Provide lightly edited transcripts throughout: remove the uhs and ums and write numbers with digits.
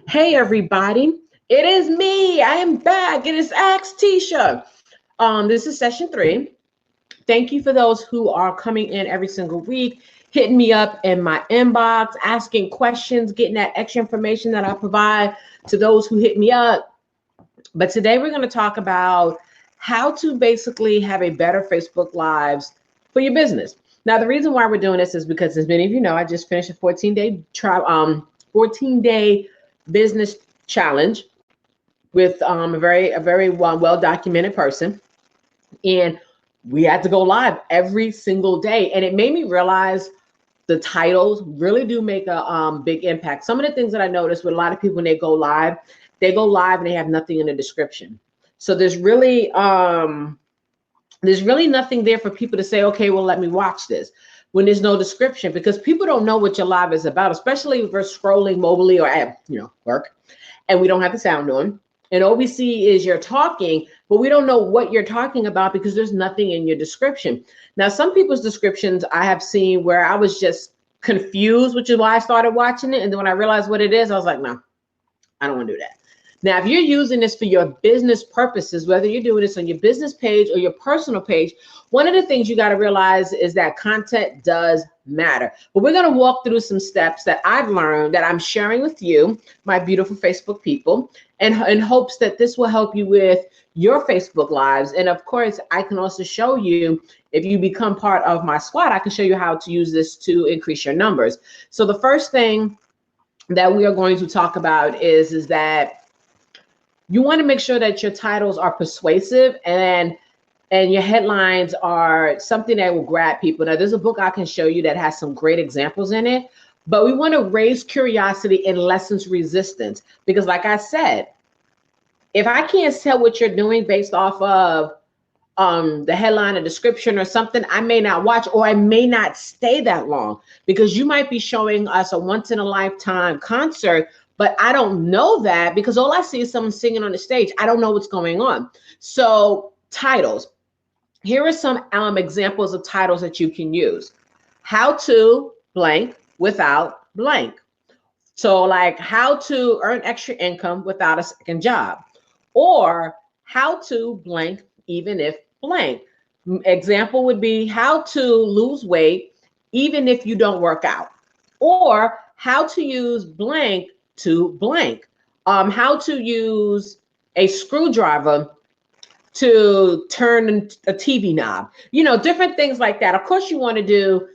Hey everybody, it is me. I am back. It is Ask Tisha. This is session 3. Thank you for those who are coming in every single week, hitting me up in my inbox, asking questions, getting that extra information that I provide to those who hit me up. But today we're going to talk about how to basically have a better Facebook Lives for your business. Now, the reason why we're doing this is because, as many of you know, I just finished a 14-day business challenge with a very well documented person, and we had to go live every single day, and it made me realize the titles really do make a big impact. Some of the things that I noticed with a lot of people when they go live and they have nothing in the description. So there's really nothing there for people to say, okay, well, let me watch this, when there's no description, because people don't know what your live is about, especially if we're scrolling mobilely or at work and we don't have the sound on. And all we see is you're talking, but we don't know what you're talking about because there's nothing in your description. Now, some people's descriptions I have seen where I was just confused, which is why I started watching it. And then when I realized what it is, I was like, no, I don't want to do that. Now, if you're using this for your business purposes, whether you're doing this on your business page or your personal page, one of the things you got to realize is that content does matter. But we're going to walk through some steps that I've learned that I'm sharing with you, my beautiful Facebook people, and in hopes that this will help you with your Facebook Lives. And of course, I can also show you, if you become part of my squad, I can show you how to use this to increase your numbers. So the first thing that we are going to talk about is that you want to make sure that your titles are persuasive and your headlines are something that will grab people. Now, there's a book I can show you that has some great examples in it, but we want to raise curiosity and lessens resistance, because like I said, if I can't tell what you're doing based off of the headline or description or something, I may not watch, or I may not stay that long, because you might be showing us a once in a lifetime concert, but I don't know that because all I see is someone singing on the stage. I don't know what's going on. So titles. Here are some examples of titles that you can use. How to blank without blank. So like how to earn extra income without a second job, or how to blank even if blank. Example would be how to lose weight even if you don't work out, or how to use blank to blank. How to use a screwdriver to turn a TV knob, different things like that. Of course, you want to do,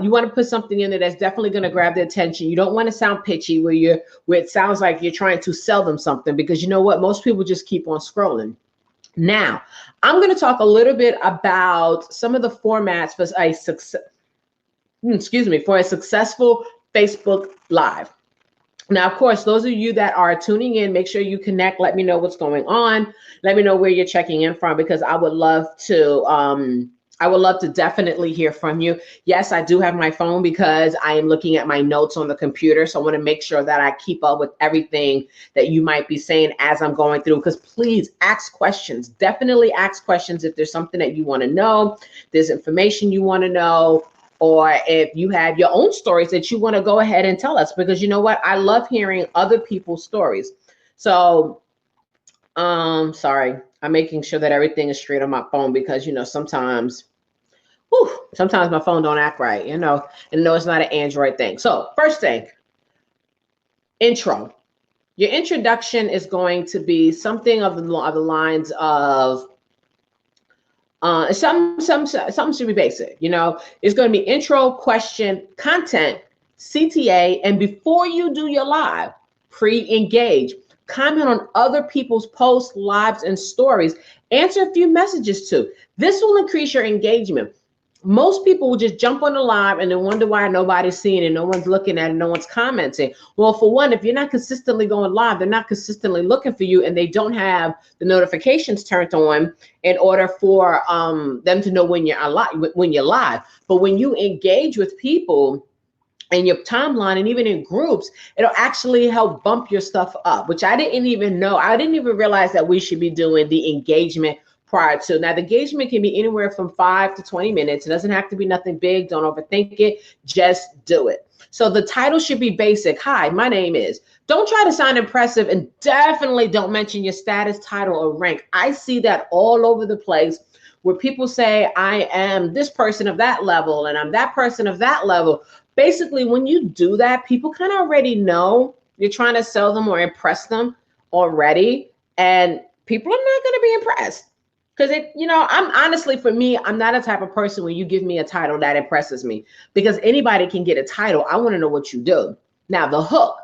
you want to put something in there that's definitely going to grab their attention. You don't want to sound pitchy where it sounds like you're trying to sell them something, because you know what? Most people just keep on scrolling. Now, I'm going to talk a little bit about some of the formats for a successful Facebook Live. Now, of course, those of you that are tuning in, make sure you connect. Let me know what's going on. Let me know where you're checking in from, because I would love to definitely hear from you. Yes, I do have my phone because I am looking at my notes on the computer. So I want to make sure that I keep up with everything that you might be saying as I'm going through, because please ask questions. Definitely ask questions if there's something that you want to know, there's information you want to know, or if you have your own stories that you want to go ahead and tell us, because you know what? I love hearing other people's stories. So, sorry, I'm making sure that everything is straight on my phone, because, sometimes my phone don't act right, and no, it's not an Android thing. So first thing, intro. Your introduction is going to be something of the lines of, some should be basic, it's going to be intro, question, content, CTA, and before you do your live, pre-engage, comment on other people's posts, lives, and stories, answer a few messages too. This will increase your engagement. Most people will just jump on the live and then wonder why nobody's seeing it, no one's looking at it, no one's commenting. Well, for one, if you're not consistently going live, they're not consistently looking for you, and they don't have the notifications turned on in order for them to know when you're live. But when you engage with people in your timeline and even in groups, it'll actually help bump your stuff up, which I didn't even know. I didn't even realize that we should be doing the engagement prior to. Now, the engagement can be anywhere from 5 to 20 minutes. It doesn't have to be nothing big. Don't overthink it. Just do it. So the title should be basic. Hi, my name is. Don't try to sound impressive, and definitely don't mention your status, title, or rank. I see that all over the place where people say, I am this person of that level and I'm that person of that level. Basically, when you do that, people kind of already know you're trying to sell them or impress them already, and people are not going to be impressed. Because I'm honestly, for me, I'm not a type of person when you give me a title that impresses me, because anybody can get a title. I want to know what you do. Now, the hook,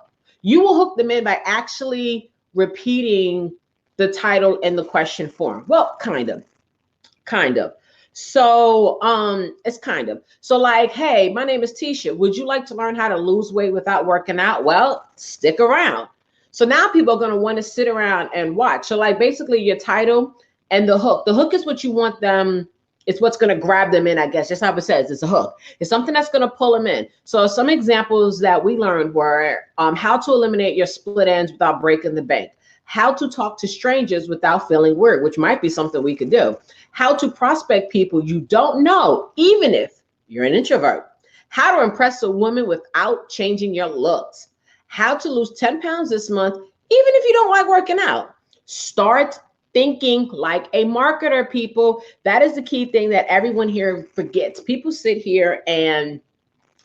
you will hook them in by actually repeating the title in the question form. Well, kind of. So it's kind of. So like, hey, my name is Tisha. Would you like to learn how to lose weight without working out? Well, stick around. So now people are going to want to sit around and watch. So like basically your title and the hook. The hook is what you want them. It's what's going to grab them in, I guess. Just how it says, it's a hook. It's something that's going to pull them in. So some examples that we learned were how to eliminate your split ends without breaking the bank. How to talk to strangers without feeling weird, which might be something we could do. How to prospect people you don't know, even if you're an introvert. How to impress a woman without changing your looks. How to lose 10 pounds this month, even if you don't like working out. Start thinking like a marketer, people. That is the key thing that everyone here forgets. People sit here and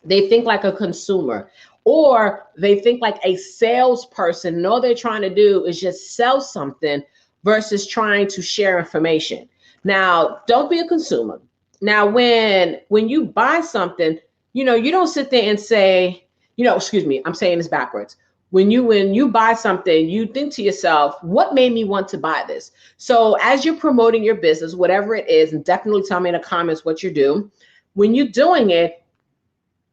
they think like a consumer, or they think like a salesperson. And all they're trying to do is just sell something versus trying to share information. Now, don't be a consumer. Now, when you buy something, you don't sit there and say, excuse me, I'm saying this backwards. When you buy something, you think to yourself, what made me want to buy this? So as you're promoting your business, whatever it is, and definitely tell me in the comments what you do, when you're doing it,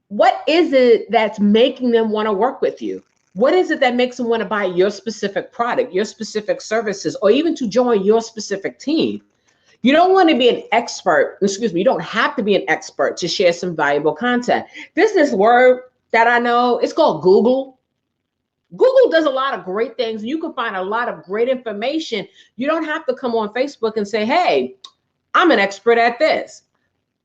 what is it that's making them want to work with you? What is it that makes them want to buy your specific product, your specific services, or even to join your specific team? You don't want to be an expert. Excuse me. You don't have to be an expert to share some valuable content. There's this word that I know. It's called Google. Google does a lot of great things. You can find a lot of great information. You don't have to come on Facebook and say, hey, I'm an expert at this.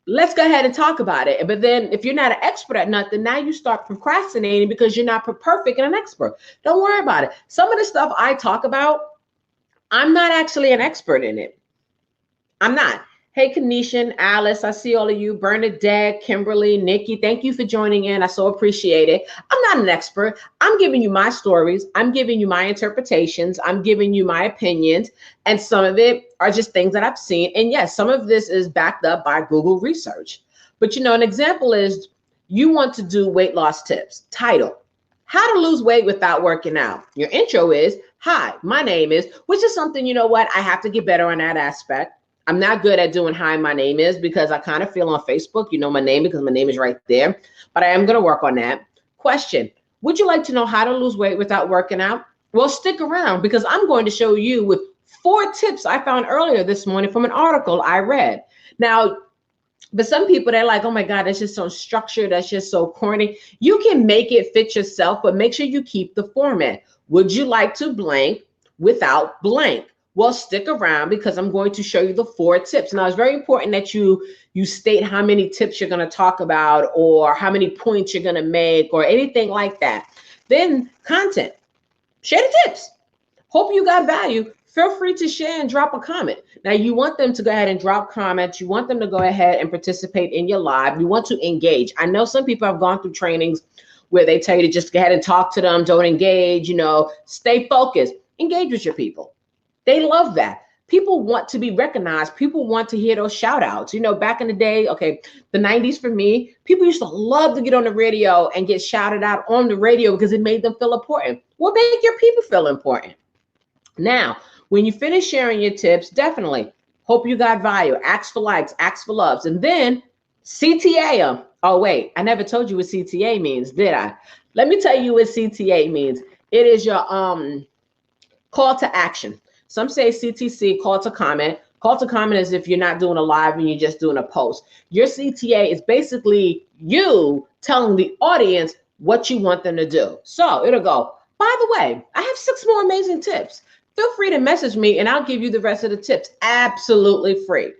Let's go ahead and talk about it. But then if you're not an expert at nothing, now you start procrastinating because you're not perfect and an expert. Don't worry about it. Some of the stuff I talk about, I'm not actually an expert in it. I'm not. Hey, Kanishan, Alice, I see all of you. Bernadette, Kimberly, Nikki, thank you for joining in. I so appreciate it. I'm not an expert. I'm giving you my stories. I'm giving you my interpretations. I'm giving you my opinions. And some of it are just things that I've seen. And yes, some of this is backed up by Google research. But an example is you want to do weight loss tips. Title, how to lose weight without working out. Your intro is, hi, my name is, which is something, I have to get better on that aspect. I'm not good at doing hi, my name is, because I kind of feel on Facebook, my name, because my name is right there, but I am going to work on that. Question, would you like to know how to lose weight without working out? Well, stick around, because I'm going to show you with 4 tips I found earlier this morning from an article I read. Now, but some people, they're like, oh my God, that's just so structured. That's just so corny. You can make it fit yourself, but make sure you keep the format. Would you like to blank without blank? Well, stick around, because I'm going to show you the 4 tips. Now, it's very important that you state how many tips you're going to talk about, or how many points you're going to make, or anything like that. Then content, share the tips. Hope you got value. Feel free to share and drop a comment. Now, you want them to go ahead and drop comments. You want them to go ahead and participate in your live. You want to engage. I know some people have gone through trainings where they tell you to just go ahead and talk to them. Don't engage, stay focused. Engage with your people. They love that. People want to be recognized. People want to hear those shout outs. Back in the day, the 90s for me, people used to love to get on the radio and get shouted out on the radio because it made them feel important. Well, make your people feel important. Now, when you finish sharing your tips, definitely hope you got value. Ask for likes, ask for loves, and then CTA them. Oh, wait, I never told you what CTA means, did I? Let me tell you what CTA means. It is your call to action. Some say CTC, call to comment. Call to comment is if you're not doing a live and you're just doing a post. Your CTA is basically you telling the audience what you want them to do. So it'll go, by the way, I have 6 more amazing tips. Feel free to message me and I'll give you the rest of the tips absolutely free.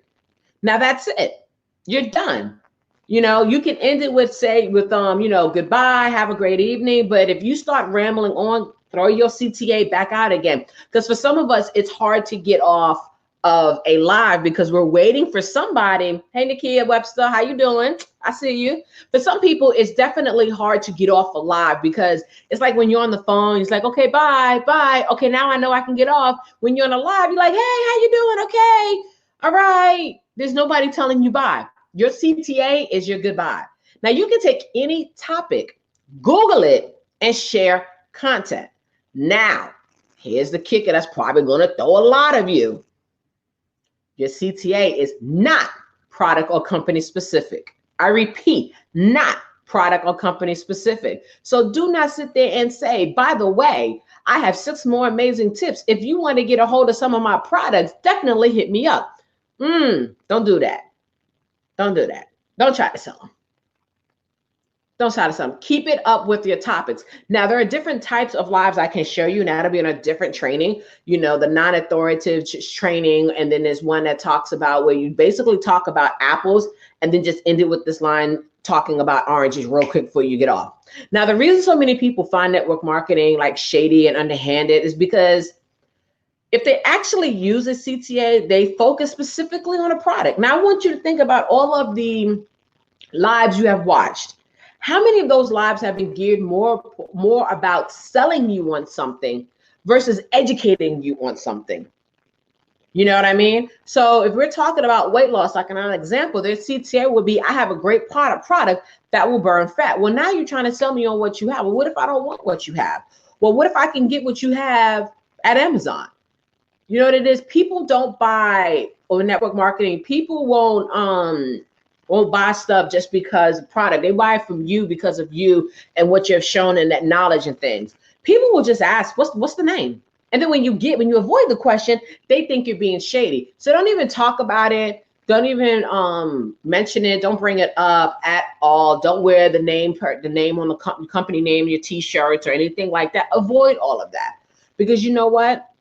Now that's it. You're done. You know, you can end it with goodbye, have a great evening. But if you start rambling on, throw your CTA back out again. Because for some of us, it's hard to get off of a live because we're waiting for somebody. Hey, Nakia Webster, how you doing? I see you. For some people, it's definitely hard to get off a live because it's like when you're on the phone, it's like, okay, bye, bye. Okay, now I know I can get off. When you're on a live, you're like, hey, how you doing? Okay, all right. There's nobody telling you bye. Your CTA is your goodbye. Now you can take any topic, Google it, and share content. Now, here's the kicker that's probably going to throw a lot of you. Your CTA is not product or company specific. I repeat, not product or company specific. So do not sit there and say, by the way, I have 6 more amazing tips. If you want to get a hold of some of my products, definitely hit me up. Don't do that. Don't do that. Don't try to sell them. Don't try to sell them. Keep it up with your topics. Now, there are different types of lives I can show you. Now, that'll be in a different training, the non-authoritative training. And then there's one that talks about where you basically talk about apples and then just end it with this line talking about oranges real quick before you get off. Now, the reason so many people find network marketing like shady and underhanded is because if they actually use a CTA, they focus specifically on a product. Now, I want you to think about all of the lives you have watched. How many of those lives have been geared more about selling you on something versus educating you on something? You know what I mean? So if we're talking about weight loss, like an example, their CTA would be, I have a great product that will burn fat. Well, now you're trying to sell me on what you have. Well, what if I don't want what you have? Well, what if I can get what you have at Amazon? You know what it is? People don't buy on network marketing. People won't buy stuff just because of product. They buy it from you because of you and what you've shown and that knowledge and things. People will just ask, what's the name? And then when you avoid the question, they think you're being shady. So don't even talk about it. Don't even mention it. Don't bring it up at all. Don't wear the name on the company name, your t-shirts or anything like that. Avoid all of that. Because you know what?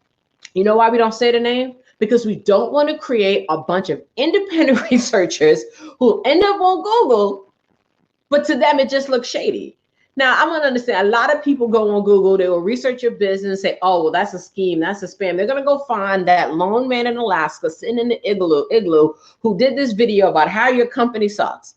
You know why we don't say the name? Because we don't want to create a bunch of independent researchers who end up on Google, but to them, it just looks shady. Now, I want to understand, a lot of people go on Google, they will research your business and say, oh, well, that's a scheme, that's a spam. They're going to go find that lone man in Alaska sitting in the igloo who did this video about how your company sucks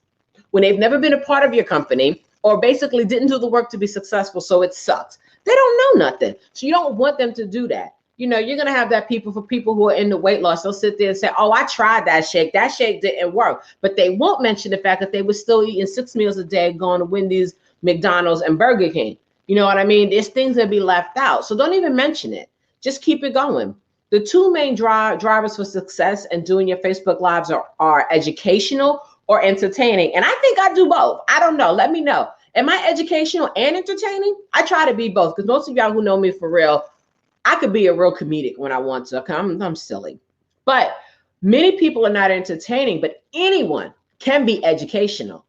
when they've never been a part of your company or basically didn't do the work to be successful, so it sucks. They don't know nothing. So you don't want them to do that. You're going to have that for people who are in the weight loss. They'll sit there and say, oh, I tried that shake. That shake didn't work. But they won't mention the fact that they were still eating 6 meals a day, going to Wendy's, McDonald's, and Burger King. You know what I mean? There's things that be left out. So don't even mention it. Just keep it going. The 2 main drivers for success in doing your Facebook Lives are educational or entertaining. And I think I do both. I don't know. Let me know. Am I educational and entertaining? I try to be both because most of y'all who know me for real, I could be a real comedic when I want to. I'm silly. But many people are not entertaining, but anyone can be educational.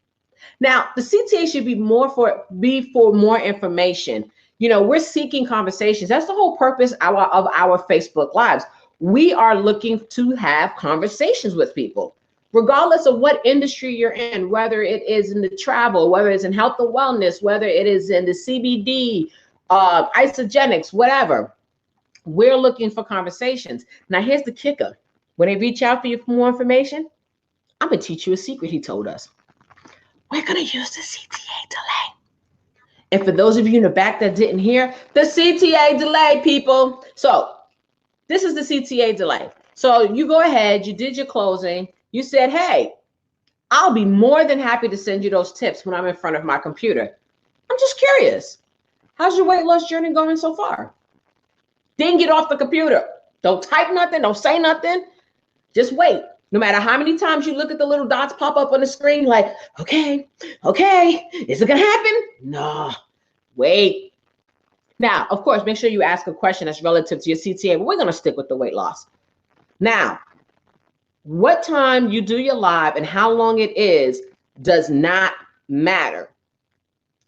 Now, the CTA should be for more information. We're seeking conversations. That's the whole purpose of our Facebook Lives. We are looking to have conversations with people, regardless of what industry you're in, whether it is in the travel, whether it's in health and wellness, whether it is in the CBD, isogenics, whatever. We're looking for conversations. Now, here's the kicker. When they reach out for you for more information, I'm going to teach you a secret he told us. We're going to use the CTA delay. And for those of you in the back that didn't hear, the CTA delay, people. So this is the CTA delay. So you go ahead, you did your closing. You said, hey, I'll be more than happy to send you those tips when I'm in front of my computer. I'm just curious. How's your weight loss journey going so far? Then get off the computer. Don't type nothing. Don't say nothing. Just wait. No matter how many times you look at the little dots pop up on the screen, like, okay, is it going to happen? No, wait. Now, of course, make sure you ask a question that's relative to your CTA, but we're going to stick with the weight loss. Now, what time you do your live and how long it is does not matter.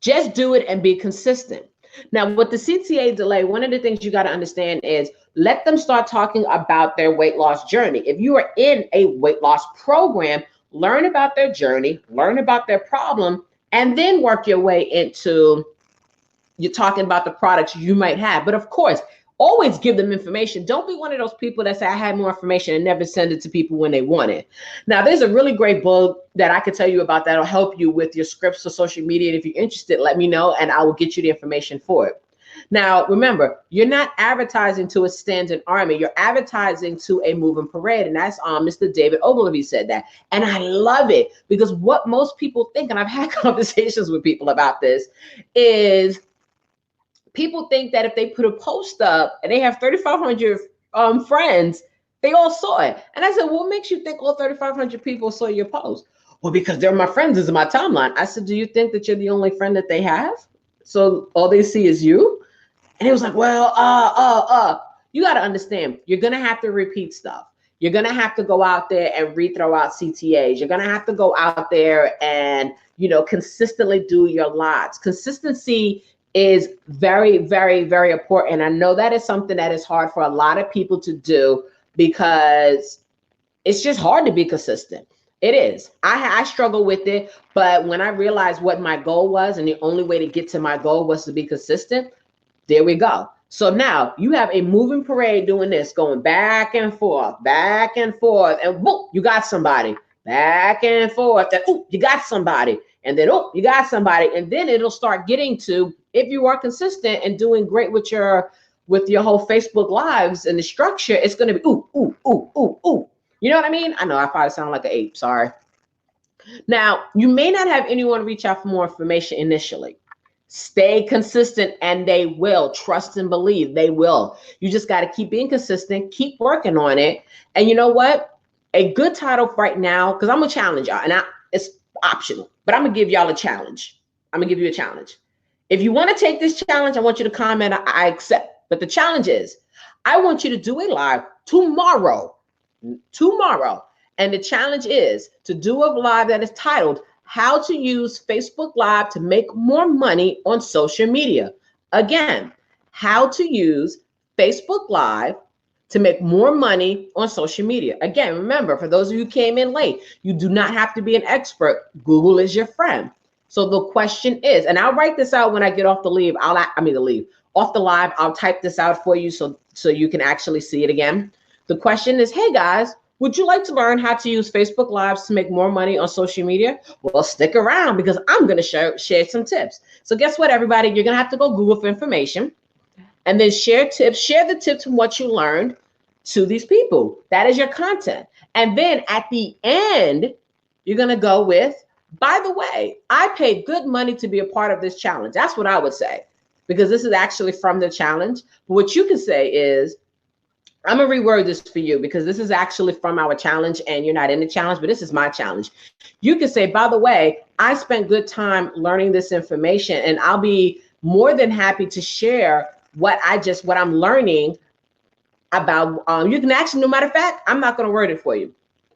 Just do it and be consistent. Now, with the CTA delay, one of the things you got to understand is let them start talking about their weight loss journey. If you are in a weight loss program, learn about their journey, learn about their problem, and then work your way into you're talking about the products you might have. But of course, always give them information. Don't be one of those people that say, I had more information and never send it to people when they want it. Now, there's a really great book that I could tell you about that'll help you with your scripts for social media. And if you're interested, let me know and I will get you the information for it. Now, remember, you're not advertising to a standing army. You're advertising to a moving parade. And that's Mr. David Ogilvy said that. And I love it because what most people think, and I've had conversations with people about this, is people think that if they put a post up and they have 3,500 friends, they all saw it. And I said, well, what makes you think all 3,500 people saw your post? Well, because they're my friends, this is my timeline. I said, do you think that you're the only friend that they have? So all they see is you? And he was like, well, you got to understand, you're going to have to repeat stuff. You're going to have to go out there and throw out CTAs. You're going to have to go out there and, consistently do your lives. Consistency is very, very, very important. I know that is something that is hard for a lot of people to do because it's just hard to be consistent. It is. I struggle with it, but when I realized what my goal was and the only way to get to my goal was to be consistent, there we go. So now you have a moving parade doing this, going back and forth, and boom, you got somebody. Back and forth, and oh, you got somebody. And then, oh, you got somebody. And then it'll start getting to, if you are consistent and doing great with your whole Facebook Lives and the structure, it's going to be, ooh, ooh, ooh, ooh, ooh. You know what I mean? I know I probably sound like an ape. Sorry. Now, you may not have anyone reach out for more information initially. Stay consistent and they will. Trust and believe they will. You just got to keep being consistent, keep working on it. And you know what? A good title right now, because I'm going to challenge y'all, and it's optional, but I'm going to give y'all a challenge. I'm going to give you a challenge. If you want to take this challenge, I want you to comment, I accept. But the challenge is, I want you to do a live tomorrow. And the challenge is to do a live that is titled, How to Use Facebook Live to Make More Money on Social Media. Again, how to use Facebook Live to make more money on social media. Again, remember, for those of you who came in late, you do not have to be an expert. Google is your friend. So the question is, and I'll write this out when I get off the live. Off the live, I'll type this out for you so you can actually see it again. The question is, hey guys, would you like to learn how to use Facebook Lives to make more money on social media? Well, stick around because I'm going to share some tips. So guess what, everybody? You're going to have to go Google for information and then share tips. Share the tips from what you learned to these people. That is your content. And then at the end, you're going to go with, by the way, I paid good money to be a part of this challenge. That's what I would say, because this is actually from the challenge. But what you can say is, I'm going to reword this for you because this is actually from our challenge and you're not in the challenge, but this is my challenge. You can say, by the way, I spent good time learning this information and I'll be more than happy to share what I'm learning about. You can actually, no matter of fact, I'm not going to word it for you.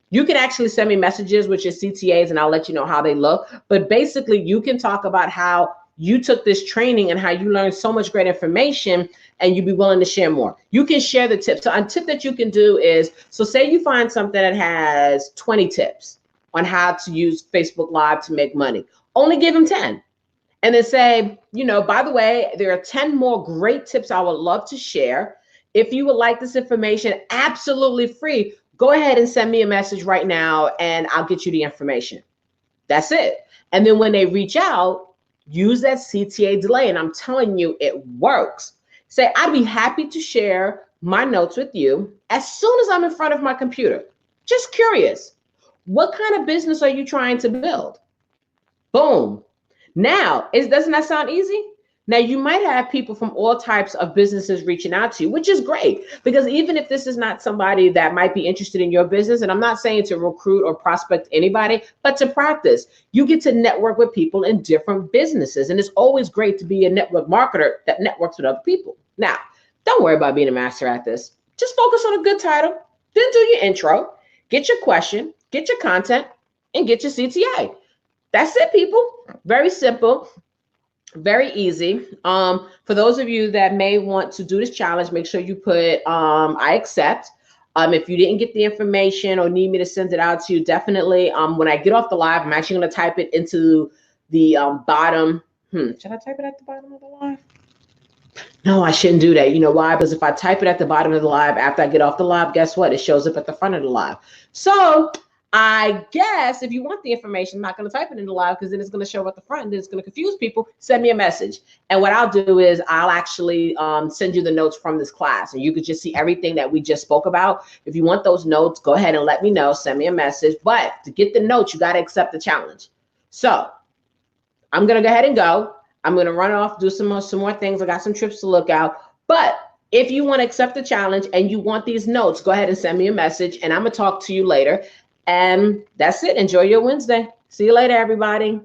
You can actually send me messages with your CTAs and I'll let you know how they look. But basically, you can talk about how you took this training and how you learned so much great information and you'd be willing to share more. You can share the tips. So a tip that you can do is, so say you find something that has 20 tips on how to use Facebook Live to make money. Only give them 10. And then say, by the way, there are 10 more great tips I would love to share. If you would like this information absolutely free, go ahead and send me a message right now and I'll get you the information. That's it. And then when they reach out, use that CTA delay. And I'm telling you, it works. Say, I'd be happy to share my notes with you as soon as I'm in front of my computer. Just curious. What kind of business are you trying to build? Boom. Now, doesn't that sound easy? Now, you might have people from all types of businesses reaching out to you, which is great, because even if this is not somebody that might be interested in your business, and I'm not saying to recruit or prospect anybody, but to practice, you get to network with people in different businesses. And it's always great to be a network marketer that networks with other people. Now, don't worry about being a master at this. Just focus on a good title, then do your intro, get your question, get your content, and get your CTA. That's it, people. Very simple. Very easy. For those of you that may want to do this challenge, make sure you put I accept. If you didn't get the information or need me to send it out to you, definitely when I get off the live, I'm actually going to type it into the bottom. Should I type it at the bottom of the live? No, I shouldn't do that. You know why? Because if I type it at the bottom of the live after I get off the live, guess what? It shows up at the front of the live. So I guess if you want the information, I'm not going to type it in the live because then it's going to show up at the front and then it's going to confuse people. Send me a message. And what I'll do is I'll actually send you the notes from this class and you could just see everything that we just spoke about. If you want those notes, go ahead and let me know. Send me a message. But to get the notes, you got to accept the challenge. So I'm going to go ahead and go. I'm going to run off, do some more things. I got some trips to look out. But if you want to accept the challenge and you want these notes, go ahead and send me a message and I'm going to talk to you later. And that's it. Enjoy your Wednesday. See you later, everybody.